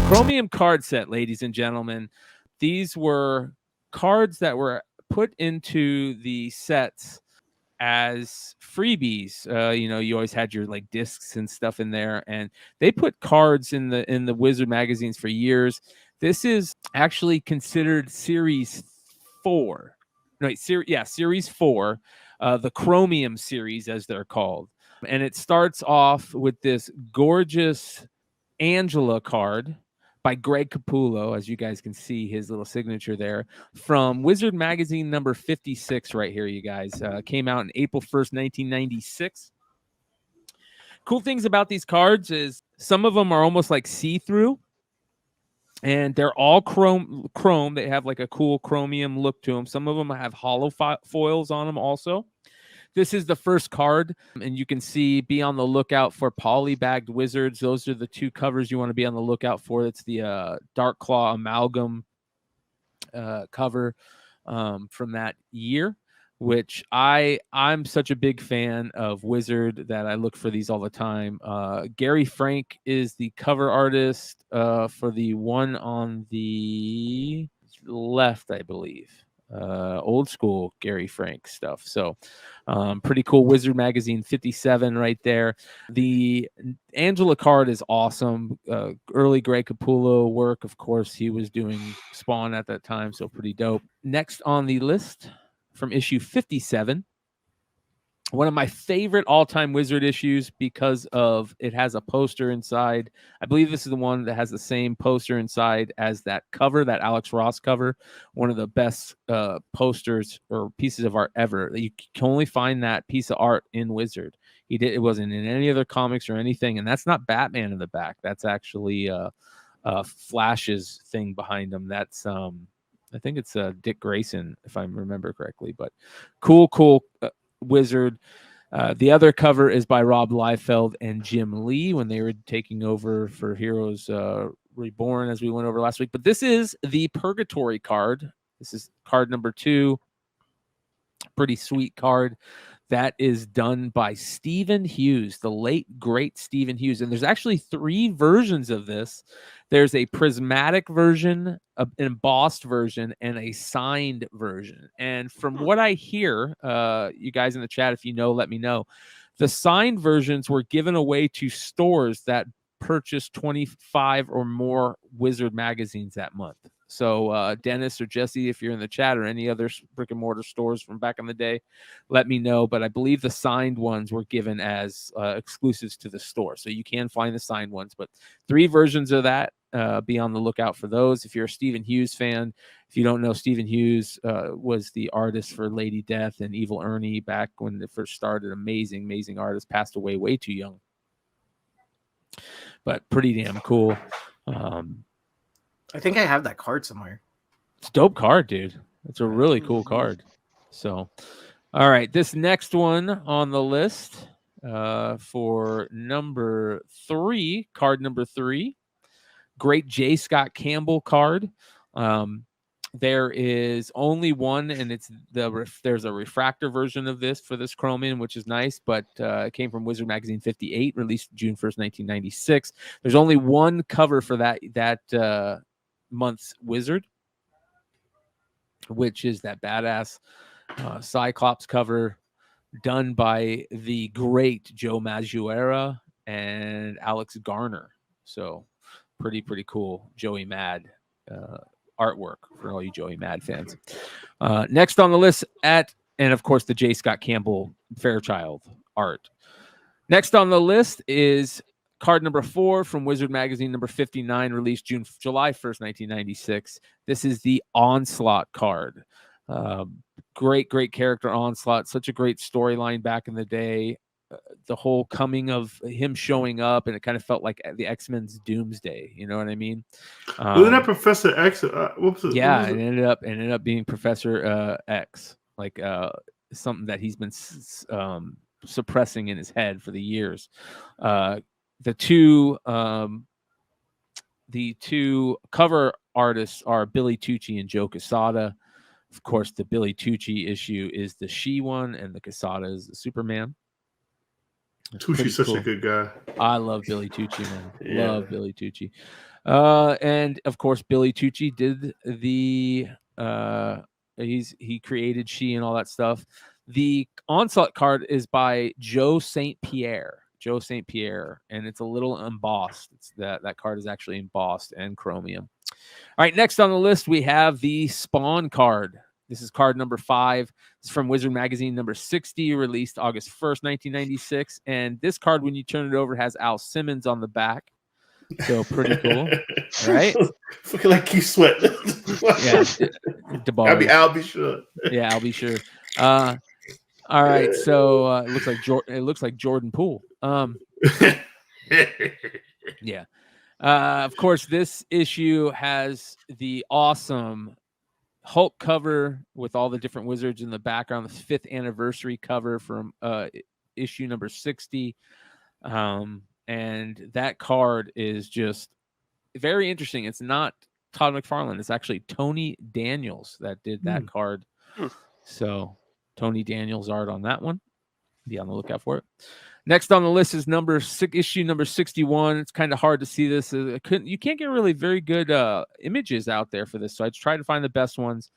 Chromium card set, ladies and gentlemen. These were cards that were put into the sets as freebies. You always had your like discs and stuff in there, and they put cards in the Wizard magazines for years. This is actually considered series 4. No, series 4, the Chromium series as they're called. And it starts off with this gorgeous Angela card by Greg Capullo, as you guys can see his little signature there, from Wizard Magazine number 56 right here, you guys. Came out on April 1st, 1996. Cool things about these cards is some of them are almost like see-through, and they're all chrome. They have like a cool chromium look to them. Some of them have hollow foils on them also. This is the first card, and you can see, be on the lookout for polybagged wizards. Those are the 2 covers you want to be on the lookout for. It's the Dark Claw Amalgam cover from that year, which I'm such a big fan of Wizard that I look for these all the time. Gary Frank is the cover artist for the one on the left, I believe. Old school Gary Frank stuff. So pretty cool. Wizard Magazine 57 right there. The Angela card is awesome. Early Greg Capullo work, of course. He was doing Spawn at that time, so pretty dope. Next on the list from issue 57, one of my favorite all-time Wizard issues because of it has a poster inside. I believe this is the one that has the same poster inside as that cover, that Alex Ross cover. One of the best posters or pieces of art ever. You can only find that piece of art in Wizard. It wasn't in any other comics or anything, and that's not Batman in the back. That's actually Flash's thing behind him. That's I think it's Dick Grayson, if I remember correctly. But cool. Wizard. The other cover is by Rob Liefeld and Jim Lee when they were taking over for Heroes Reborn, as we went over last week. But this is the Purgatory card. This is card number 2. Pretty sweet card. That is done by Stephen Hughes, the late, great Stephen Hughes. And there's actually 3 versions of this. There's a prismatic version, an embossed version, and a signed version. And from what I hear, you guys in the chat, if you know, let me know. The signed versions were given away to stores that purchased 25 or more Wizard magazines that month. So Dennis or Jesse, if you're in the chat, or any other brick and mortar stores from back in the day, let me know. But I believe the signed ones were given as exclusives to the store. So you can find the signed ones, but 3 versions of that. Be on the lookout for those. If you're a Stephen Hughes fan, if you don't know, Stephen Hughes was the artist for Lady Death and Evil Ernie back when it first started. Amazing artist. Passed away way too young. But pretty damn cool. I think I have that card somewhere. It's a dope card, dude. It's a really cool card. So, all right. This next one on the list for number 3, card number 3, great J. Scott Campbell card. There is only one, and it's there's a refractor version of this for this Chromium, which is nice, but it came from Wizard Magazine 58, released June 1st, 1996. There's only one cover for that month's Wizard, which is that badass Cyclops cover done by the great Joe Mazzuera and Alex Garner. So pretty cool Joey Mad artwork for all you Joey Mad fans. Next on the list, and of course the J. Scott Campbell Fairchild art. Next on the list is card number 4 from Wizard Magazine number 59, released July 1st, 1996. This is the Onslaught card. Great character Onslaught. Such a great storyline back in the day. The whole coming of him showing up, and it kind of felt like the X-Men's Doomsday. You know what I mean? Wasn't that Professor X? It ended up being Professor X, like something that he's been suppressing in his head for the years. The two cover artists are Billy Tucci and Joe Quesada. Of course, the Billy Tucci issue is the She one, and the Quesada is the Superman. Tucci's such a good guy. I love Billy Tucci, man. Yeah. Love Billy Tucci. And of course, Billy Tucci did the he created She and all that stuff. The Onslaught card is by Joe St. Pierre. Joe St. Pierre, and it's a little embossed. That card is actually embossed and chromium. All right, next on the list we have the Spawn card. This is card number 5. It's from Wizard Magazine number 60, released August 1st, 1996. And this card, when you turn it over, has Al Simmons on the back. So pretty cool, right? Looking like Keith Sweat. Yeah, I'll be sure. Yeah, I'll be sure. All right, so it looks like Jordan Poole. Yeah. Of course, this issue has the awesome Hulk cover with all the different wizards in the background. The 5th anniversary cover from issue number 60. And that card is just very interesting. It's not Todd McFarlane. It's actually Tony Daniels that did that card. So Tony Daniels art on that one. Be on the lookout for it. Next on the list is issue number 61. It's kind of hard to see this. You can't get really very good images out there for this, so I tried to find the best ones.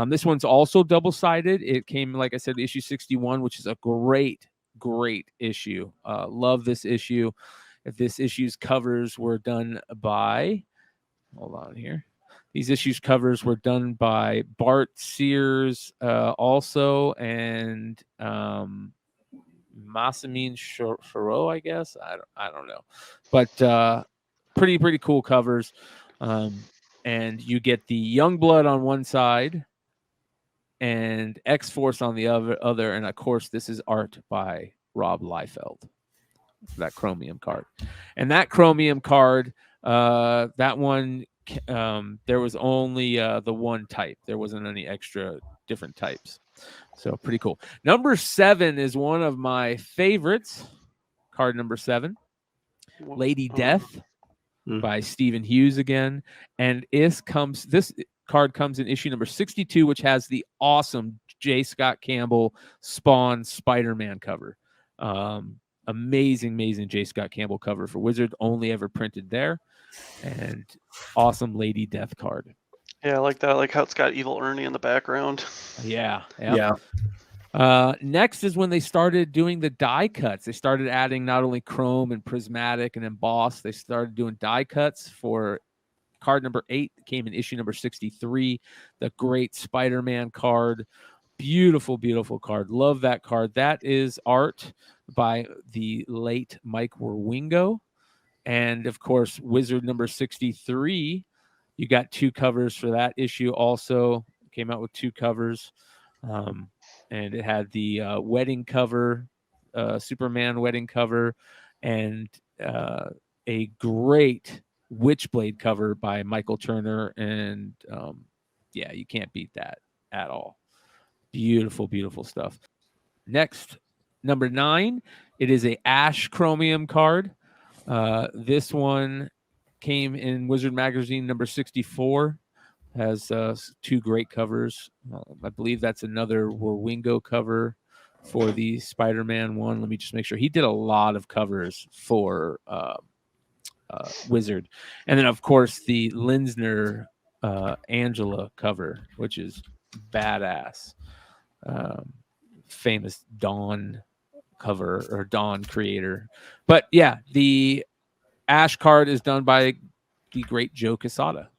This one's also double-sided. It came, like I said, issue 61, which is a great issue. Love this issue. If this issue's covers were done by, hold on here. These issues covers were done by Bart Sears also, and Massimine Charo, I guess. I don't know. But pretty cool covers. And you get the Youngblood on one side and X-Force on the other. And, of course, this is art by Rob Liefeld, that Chromium card. And that Chromium card, that one, there was only the one type. There wasn't any extra different types. So pretty cool. Number 7 is one of my favorites. Card number 7, Lady Death by Stephen Hughes again. And this card comes in issue number 62, which has the awesome J. Scott Campbell Spawn Spider-Man cover. Amazing J. Scott Campbell cover for Wizard, only ever printed there. And awesome Lady Death card. Yeah, I like that. I like how it's got Evil Ernie in the background. Yeah. Next is when they started doing the die cuts. They started adding not only chrome and prismatic and embossed. They started doing die cuts for card number 8. Came in issue number 63. The great Spider-Man card. Beautiful card. Love that card. That is art by the late Mike Werwingo. And, of course, Wizard number 63. You got 2 covers for that issue also. Came out with 2 covers. And it had the wedding cover, Superman wedding cover, and a great Witchblade cover by Michael Turner. And, you can't beat that at all. Beautiful stuff. Next, number 9, it is a Ash Chromium card. This one came in Wizard Magazine number 64. Has 2 great covers. I believe that's another Werwingo cover for the Spider-Man one. Let me just make sure. He did a lot of covers for Wizard. And then, of course, the Linsner Angela cover, which is badass. Famous Dawn cover or Dawn creator. But, yeah, the Ash card is done by the great Joe Quesada,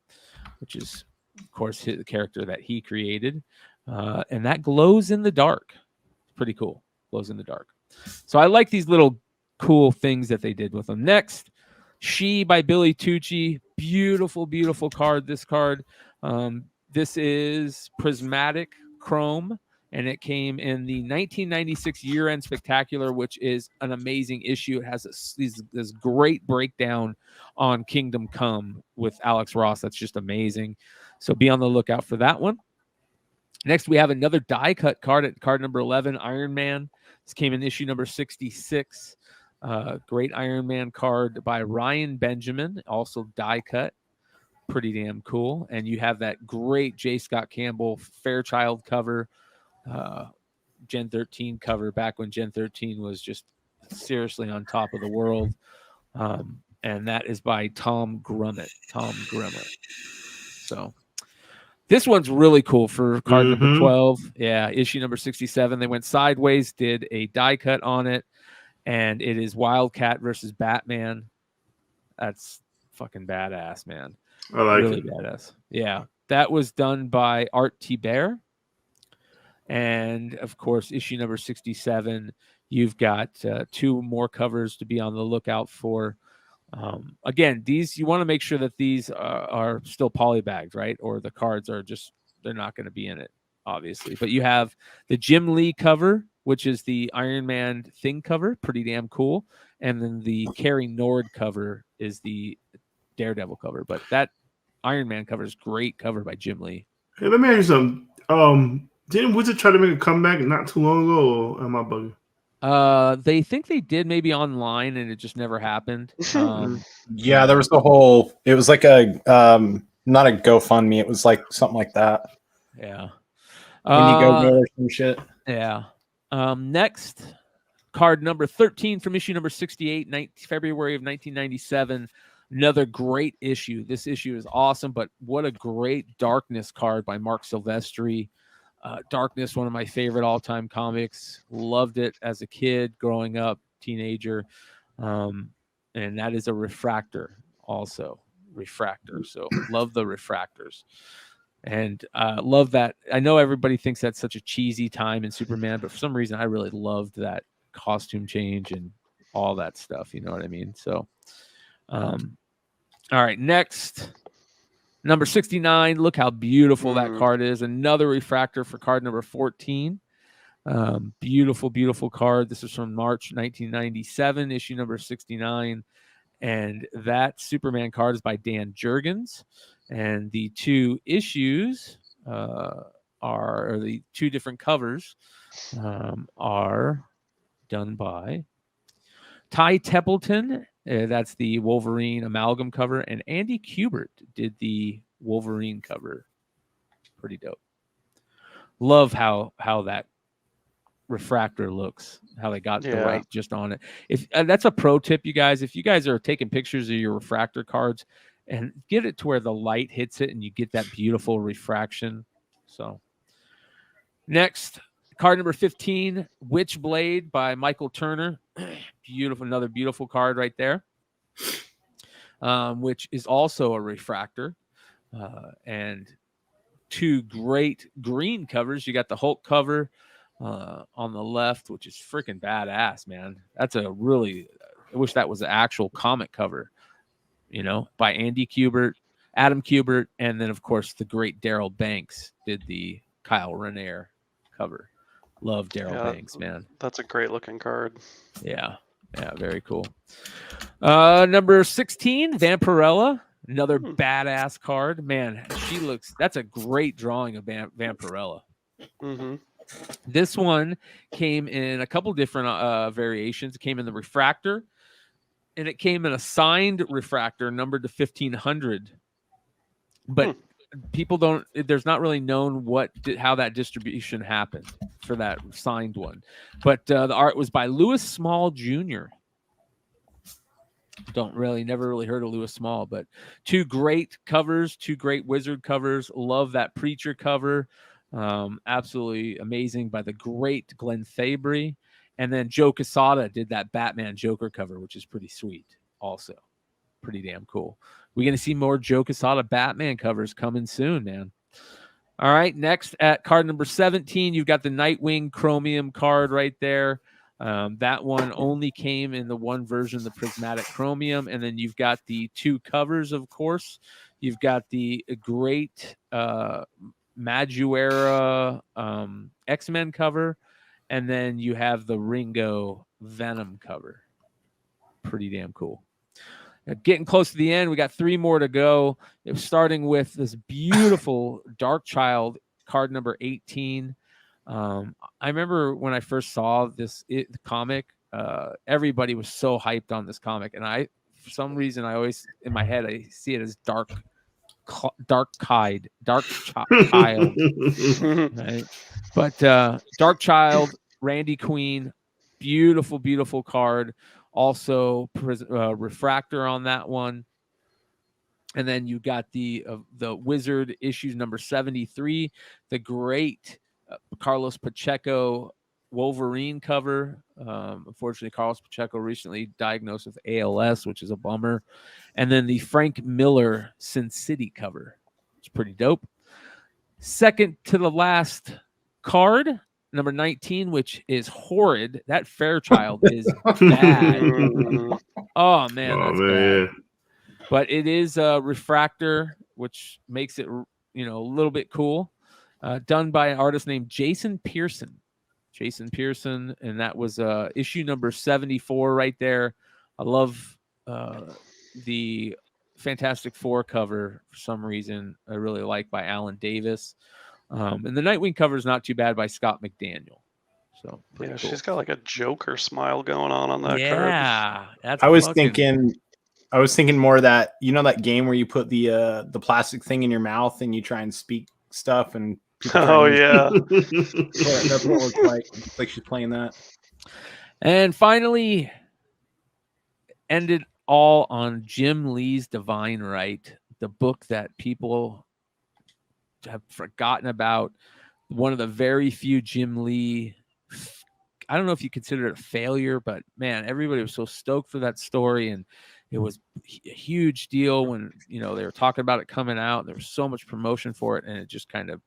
which is, of course, the character that he created. And that glows in the dark. Pretty cool. Glows in the dark. So I like these little cool things that they did with them. Next, She by Billy Tucci. Beautiful card. This card. This is prismatic chrome. And it came in the 1996 year-end spectacular, which is an amazing issue. It has this great breakdown on Kingdom Come with Alex Ross. That's just amazing. So be on the lookout for that one. Next, we have another die-cut card at card number 11, Iron Man. This came in issue number 66. Great Iron Man card by Ryan Benjamin, also die-cut. Pretty damn cool. And you have that great J. Scott Campbell Fairchild cover. Gen 13 cover back when Gen 13 was just seriously on top of the world. and that is by Tom Grummett. So this one's really cool for card number 12. Yeah, issue number 67. They went sideways, did a die cut on it, and it is Wildcat versus Batman. That's fucking badass, man. I like really it. Badass. Yeah, that was done by Art T. Bear. And of course, issue number 67, you've got 2 more covers to be on the lookout for. Again, these, you want to make sure that these are still polybagged, right? Or the cards are just, they're not going to be in it, obviously. But you have the Jim Lee cover, which is the Iron Man Thing cover, pretty damn cool. And then the Kerry Nord cover is the Daredevil cover. But that Iron Man cover is great cover by Jim Lee. Hey, let me ask you something. Didn't Wizard try to make a comeback not too long ago, or am I bugging? They think they did maybe online, and it just never happened. Yeah, there was the whole. It was like a not a GoFundMe. It was like something like that. Yeah. Indiegogo or some shit. Yeah. Next, card number 13 from issue number 68, February of 1997. Another great issue. This issue is awesome, but what a great Darkness card by Mark Silvestri. Darkness, one of my favorite all-time comics. Loved it as a kid, growing up, teenager. And that is a Refractor also. Refractor. So love the Refractors. And love that. I know everybody thinks that's such a cheesy time in Superman, but for some reason I really loved that costume change and all that stuff. You know what I mean? So, all right, next. Number 69, look how beautiful that card is. Another Refractor for card number 14. Beautiful, beautiful card. This is from March 1997, issue number 69. And that Superman card is by Dan Jurgens. And the 2 issues or the 2 different covers are done by Ty Templeton. That's the Wolverine amalgam cover, and Andy Kubert did the Wolverine cover. Pretty dope. Love how that Refractor looks, how they got the right just on it. If that's a pro tip, you guys, if you guys are taking pictures of your Refractor cards, and get it to where the light hits it and you get that beautiful refraction. So next, card number 15, Witchblade by Michael Turner. Beautiful, another beautiful card right there, which is also a Refractor. And 2 great green covers. You got the Hulk cover on the left, which is freaking badass, man. That's a really, I wish that was the actual comic cover, you know, by Andy Kubert, Adam Kubert, and then, of course, the great Daryl Banks did the Kyle Raniere cover. Love Daryl Banks, man. That's a great looking card. Yeah, very cool. Number 16, Vampirella, another badass card. Man, she looks, that's a great drawing of Vampirella. This one came in a couple different variations. It came in the Refractor, and it came in a signed Refractor numbered to 1500. But people don't, there's not really known how that distribution happened for that signed one. But the art was by Louis Small Jr. Never really heard of Louis Small, but 2 great covers, 2 great Wizard covers. Love that Preacher cover. Absolutely amazing by the great Glenn Fabry. And then Joe Quesada did that Batman Joker cover, which is pretty sweet also. Pretty damn cool. We're going to see more Joe Quesada Batman covers coming soon, man. All right, next at card number 17, you've got the Nightwing Chromium card right there. That one only came in the one version, the Prismatic Chromium. And then you've got the 2 covers, of course. You've got the great Maguire X-Men cover. And then you have the Ringo Venom cover. Pretty damn cool. Getting close to the end, we got 3 more to go. Starting with this beautiful Dark Child card number 18. I remember when I first saw this comic, everybody was so hyped on this comic, and for some reason, I always in my head I see it as Dark Child, right? But Dark Child, Randy Queen, beautiful, beautiful card. Also, Refractor on that one. And then you got the Wizard issues number 73, the great Carlos Pacheco Wolverine cover. Unfortunately, Carlos Pacheco recently diagnosed with ALS, which is a bummer. And then the Frank Miller Sin City cover. It's pretty dope. Second to the last card, number 19, which is horrid. That Fairchild is bad. Oh, man, that's bad. Yeah. But it is a Refractor, which makes it, a little bit cool. Done by an artist named Jason Pearson. And that was issue number 74 right there. I love the Fantastic Four cover for some reason. I really like by Alan Davis. And the Nightwing cover is not too bad by Scott McDaniel. So yeah, cool. She's got like a Joker smile going on that card. Yeah, that's. I was thinking more that that game where you put the plastic thing in your mouth and you try and speak stuff and. Oh yeah, that's what it looks like. Like she's playing that. And finally, ended all on Jim Lee's Divine Right, the book that people have forgotten about. One of the very few Jim Lee. I don't know if you consider it a failure, but man, everybody was so stoked for that story, and it was a huge deal when they were talking about it coming out. There was so much promotion for it, and it just kind of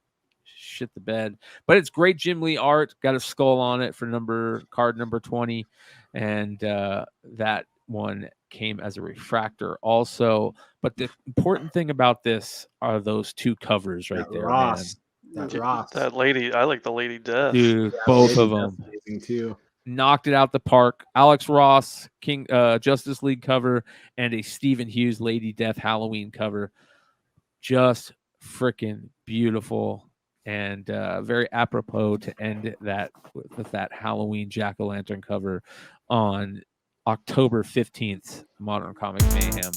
shit the bed. But it's great Jim Lee art. Got a skull on it for card number 20, and that one came as a Refractor also. But the important thing about this are those two covers right there, Ross. man. That lady, I like the Lady Death. Dude, both of them too. knocked it out the park. Alex Ross King Justice League cover and a Stephen Hughes Lady Death Halloween cover. Just freaking beautiful. And very apropos to end that with that Halloween jack-o'-lantern cover on October 15th, Modern Comics Mayhem.